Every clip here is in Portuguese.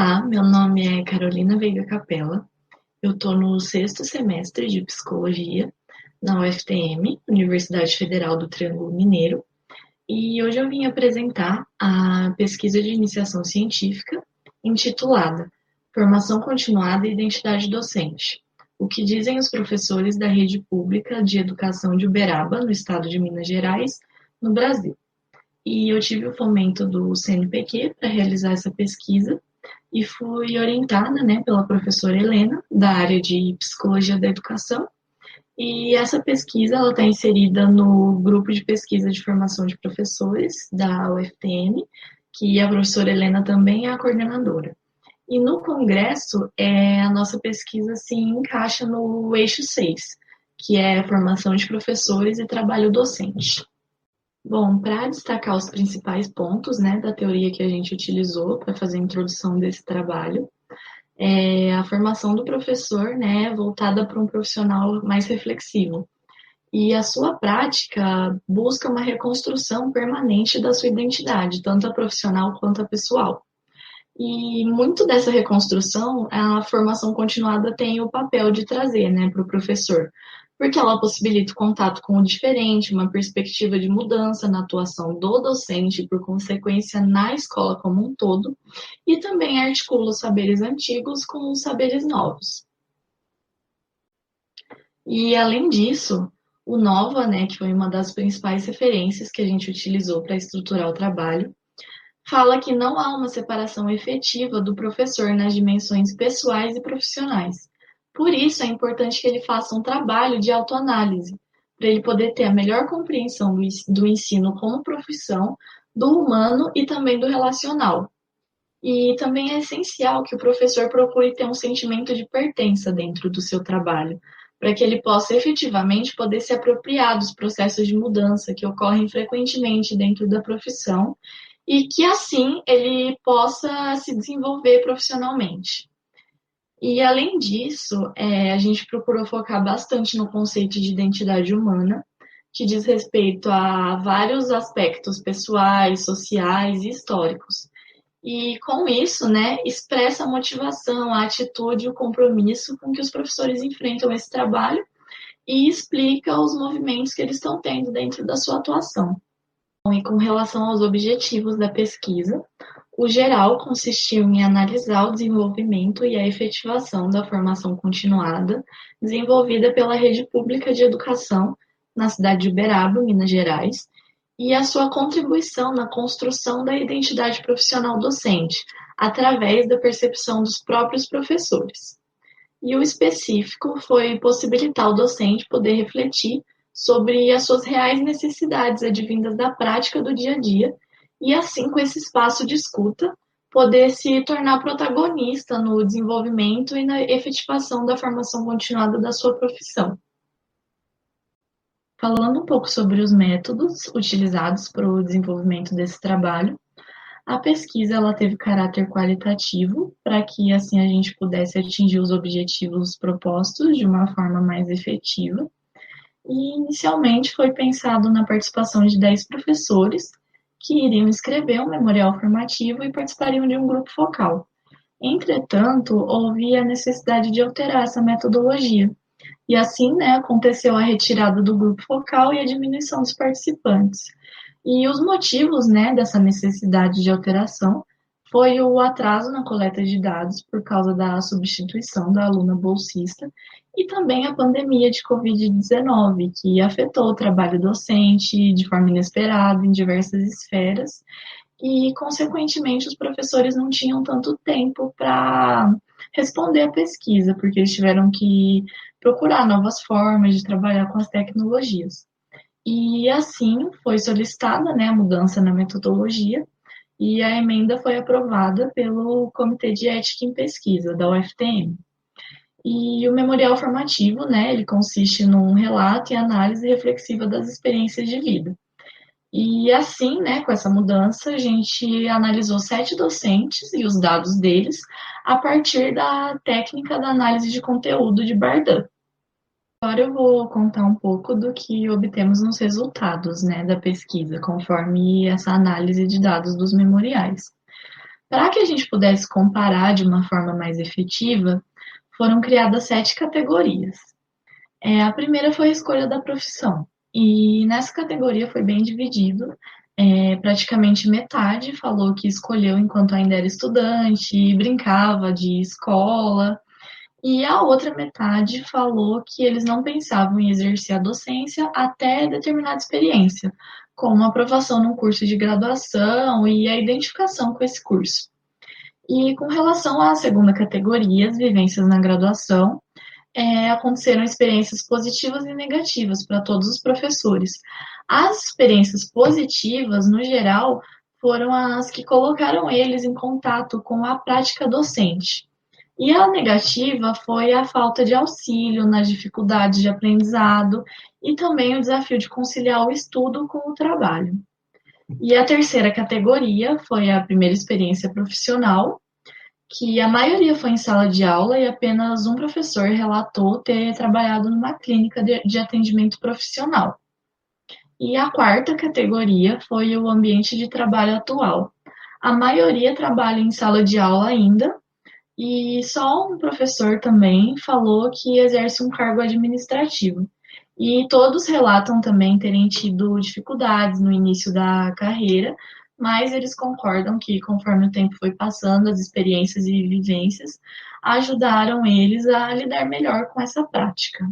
Olá, meu nome é Carolina Veiga Capella. Eu estou no sexto semestre de Psicologia na UFTM, Universidade Federal do Triângulo Mineiro, e hoje eu vim apresentar a pesquisa de iniciação científica intitulada Formação Continuada e Identidade Docente. O que dizem os professores da rede pública de educação de Uberaba, no estado de Minas Gerais, no Brasil. E eu tive o fomento do CNPq para realizar essa pesquisa e fui orientada, né, pela professora Helena, da área de Psicologia da Educação. E essa pesquisa ela está inserida no grupo de pesquisa de formação de professores da UFTM, que a professora Helena também é a coordenadora. E no congresso, a nossa pesquisa se encaixa no eixo 6, que é formação de professores e trabalho docente. Bom, para destacar os principais pontos, né, da teoria que a gente utilizou para fazer a introdução desse trabalho, é a formação do professor, né, voltada para um profissional mais reflexivo. E a sua prática busca uma reconstrução permanente da sua identidade, tanto a profissional quanto a pessoal. E muito dessa reconstrução, a formação continuada tem o papel de trazer, né, para o professor, porque ela possibilita o contato com o diferente, uma perspectiva de mudança na atuação do docente, por consequência, na escola como um todo, e também articula os saberes antigos com os saberes novos. E, além disso, o Nova, né, que foi uma das principais referências que a gente utilizou para estruturar o trabalho, fala que não há uma separação efetiva do professor nas dimensões pessoais e profissionais. Por isso, é importante que ele faça um trabalho de autoanálise, para ele poder ter a melhor compreensão do ensino como profissão, do humano e também do relacional. E também é essencial que o professor procure ter um sentimento de pertença dentro do seu trabalho, para que ele possa efetivamente poder se apropriar dos processos de mudança que ocorrem frequentemente dentro da profissão e que assim ele possa se desenvolver profissionalmente. E além disso, a gente procurou focar bastante no conceito de identidade humana, que diz respeito a vários aspectos pessoais, sociais e históricos. E com isso, né, expressa a motivação, a atitude e o compromisso com que os professores enfrentam esse trabalho e explica os movimentos que eles estão tendo dentro da sua atuação. E com relação aos objetivos da pesquisa, o geral consistiu em analisar o desenvolvimento e a efetivação da formação continuada desenvolvida pela rede pública de educação na cidade de Uberaba, Minas Gerais, e a sua contribuição na construção da identidade profissional docente, através da percepção dos próprios professores. E o específico foi possibilitar ao docente poder refletir sobre as suas reais necessidades advindas da prática do dia a dia e, assim, com esse espaço de escuta, poder se tornar protagonista no desenvolvimento e na efetivação da formação continuada da sua profissão. Falando um pouco sobre os métodos utilizados para o desenvolvimento desse trabalho, a pesquisa ela teve caráter qualitativo para que assim a gente pudesse atingir os objetivos propostos de uma forma mais efetiva. E inicialmente foi pensado na participação de 10 professores que iriam escrever um memorial formativo e participariam de um grupo focal. Entretanto, houve a necessidade de alterar essa metodologia. E assim, né, aconteceu a retirada do grupo focal e a diminuição dos participantes. E os motivos, né, dessa necessidade de alteração foi o atraso na coleta de dados por causa da substituição da aluna bolsista e também a pandemia de Covid-19, que afetou o trabalho docente de forma inesperada em diversas esferas e, consequentemente, os professores não tinham tanto tempo para responder à pesquisa, porque eles tiveram que procurar novas formas de trabalhar com as tecnologias. E assim foi solicitada, né, a mudança na metodologia e a emenda foi aprovada pelo Comitê de Ética em Pesquisa da UFTM. E o memorial formativo, né, ele consiste num relato e análise reflexiva das experiências de vida. E assim, né, com essa mudança, a gente analisou 7 docentes e os dados deles a partir da técnica da análise de conteúdo de Bardan. Agora eu vou contar um pouco do que obtemos nos resultados, né, da pesquisa, conforme essa análise de dados dos memoriais. Para que a gente pudesse comparar de uma forma mais efetiva, foram criadas 7 categorias. A primeira foi a escolha da profissão, e nessa categoria foi bem dividido. Praticamente metade falou que escolheu enquanto ainda era estudante, brincava de escola, e a outra metade falou que eles não pensavam em exercer a docência até determinada experiência, como a aprovação num curso de graduação e a identificação com esse curso. E com relação à segunda categoria, as vivências na graduação, aconteceram experiências positivas e negativas para todos os professores. As experiências positivas, no geral, foram as que colocaram eles em contato com a prática docente. E a negativa foi a falta de auxílio nas dificuldades de aprendizado e também o desafio de conciliar o estudo com o trabalho. E a terceira categoria foi a primeira experiência profissional, que a maioria foi em sala de aula e apenas um professor relatou ter trabalhado numa clínica de atendimento profissional. E a quarta categoria foi o ambiente de trabalho atual. A maioria trabalha em sala de aula ainda, e só um professor também falou que exerce um cargo administrativo. E todos relatam também terem tido dificuldades no início da carreira, mas eles concordam que, conforme o tempo foi passando, as experiências e vivências ajudaram eles a lidar melhor com essa prática.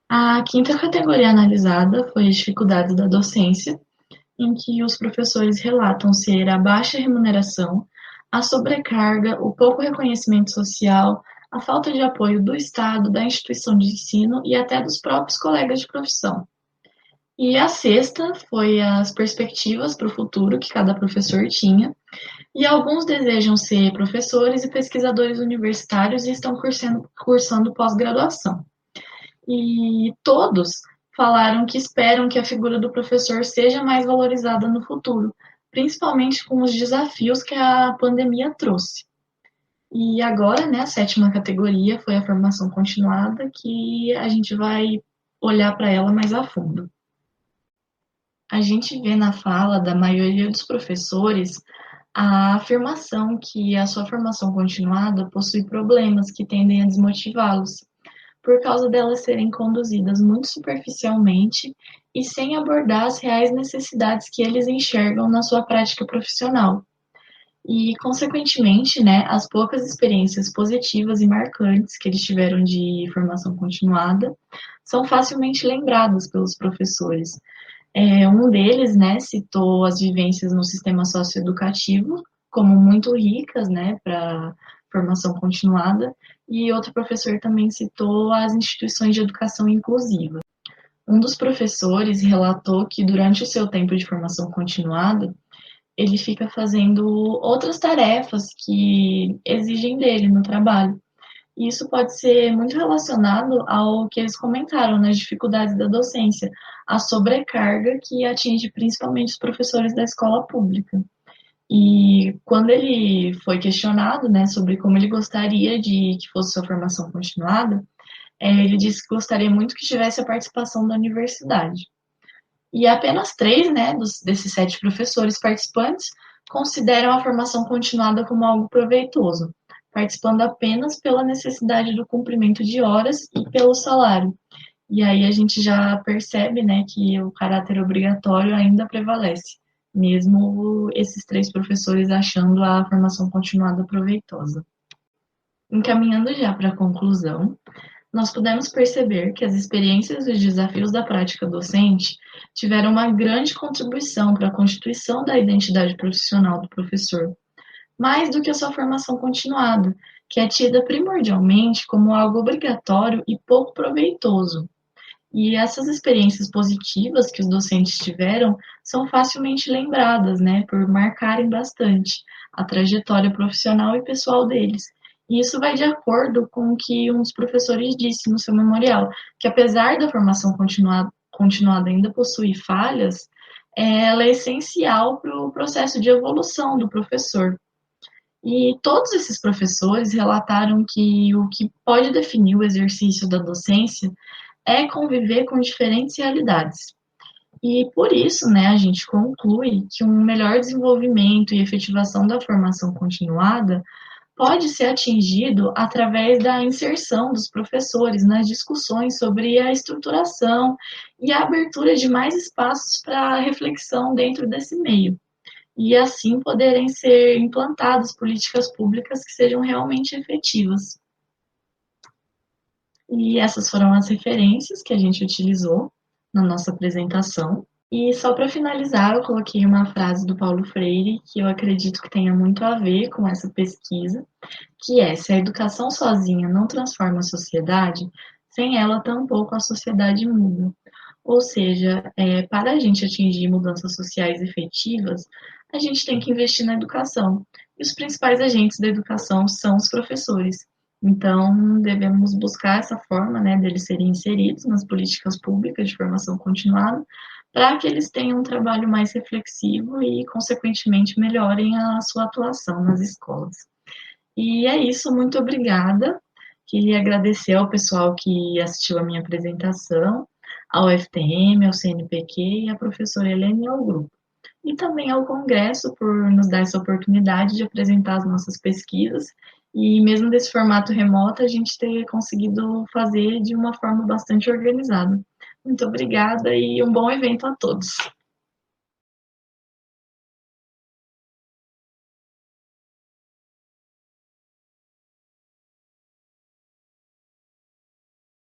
A quinta categoria analisada foi as dificuldades da docência, em que os professores relatam ser a baixa remuneração, a sobrecarga, o pouco reconhecimento social, a falta de apoio do Estado, da instituição de ensino e até dos próprios colegas de profissão. E a sexta foi as perspectivas para o futuro que cada professor tinha, e alguns desejam ser professores e pesquisadores universitários e estão cursando pós-graduação. E todos falaram que esperam que a figura do professor seja mais valorizada no futuro, principalmente com os desafios que a pandemia trouxe. E agora, né, a sétima categoria foi a formação continuada, que a gente vai olhar para ela mais a fundo. A gente vê na fala da maioria dos professores a afirmação que a sua formação continuada possui problemas que tendem a desmotivá-los, por causa delas serem conduzidas muito superficialmente e sem abordar as reais necessidades que eles enxergam na sua prática profissional. E, consequentemente, né, as poucas experiências positivas e marcantes que eles tiveram de formação continuada são facilmente lembradas pelos professores. Um deles, né, citou as vivências no sistema socioeducativo como muito ricas, né, para formação continuada, e outro professor também citou as instituições de educação inclusiva. Um dos professores relatou que durante o seu tempo de formação continuada, ele fica fazendo outras tarefas que exigem dele no trabalho. E isso pode ser muito relacionado ao que eles comentaram nas dificuldades da docência, a sobrecarga que atinge principalmente os professores da escola pública. E quando ele foi questionado, né, sobre como ele gostaria de que fosse sua formação continuada, ele disse que gostaria muito que tivesse a participação da universidade. E apenas 3, né, desses 7 professores participantes consideram a formação continuada como algo proveitoso, participando apenas pela necessidade do cumprimento de horas e pelo salário. E aí a gente já percebe, né, que o caráter obrigatório ainda prevalece, mesmo esses 3 professores achando a formação continuada proveitosa. Encaminhando já para a conclusão, nós pudemos perceber que as experiências e os desafios da prática docente tiveram uma grande contribuição para a constituição da identidade profissional do professor, mais do que a sua formação continuada, que é tida primordialmente como algo obrigatório e pouco proveitoso. E essas experiências positivas que os docentes tiveram são facilmente lembradas, né, por marcarem bastante a trajetória profissional e pessoal deles. E isso vai de acordo com o que um dos professores disse no seu memorial, que apesar da formação continuada ainda possuir falhas, ela é essencial para o processo de evolução do professor. E todos esses professores relataram que o que pode definir o exercício da docência é conviver com diferentes realidades. E por isso, né, a gente conclui que um melhor desenvolvimento e efetivação da formação continuada pode ser atingido através da inserção dos professores nas discussões sobre a estruturação e a abertura de mais espaços para reflexão dentro desse meio, e assim poderem ser implantadas políticas públicas que sejam realmente efetivas. E essas foram as referências que a gente utilizou na nossa apresentação. E só para finalizar, eu coloquei uma frase do Paulo Freire que eu acredito que tenha muito a ver com essa pesquisa, que é: se a educação sozinha não transforma a sociedade, sem ela tampouco a sociedade muda. Ou seja, para a gente atingir mudanças sociais efetivas, a gente tem que investir na educação. E os principais agentes da educação são os professores. Então, devemos buscar essa forma, né, deles serem inseridos nas políticas públicas de formação continuada, para que eles tenham um trabalho mais reflexivo e, consequentemente, melhorem a sua atuação nas escolas. E é isso, muito obrigada. Queria agradecer ao pessoal que assistiu a minha apresentação, ao FTM, ao CNPq e à professora Helena e ao grupo. E também ao Congresso por nos dar essa oportunidade de apresentar as nossas pesquisas e mesmo desse formato remoto a gente ter conseguido fazer de uma forma bastante organizada. Muito obrigada e um bom evento a todos.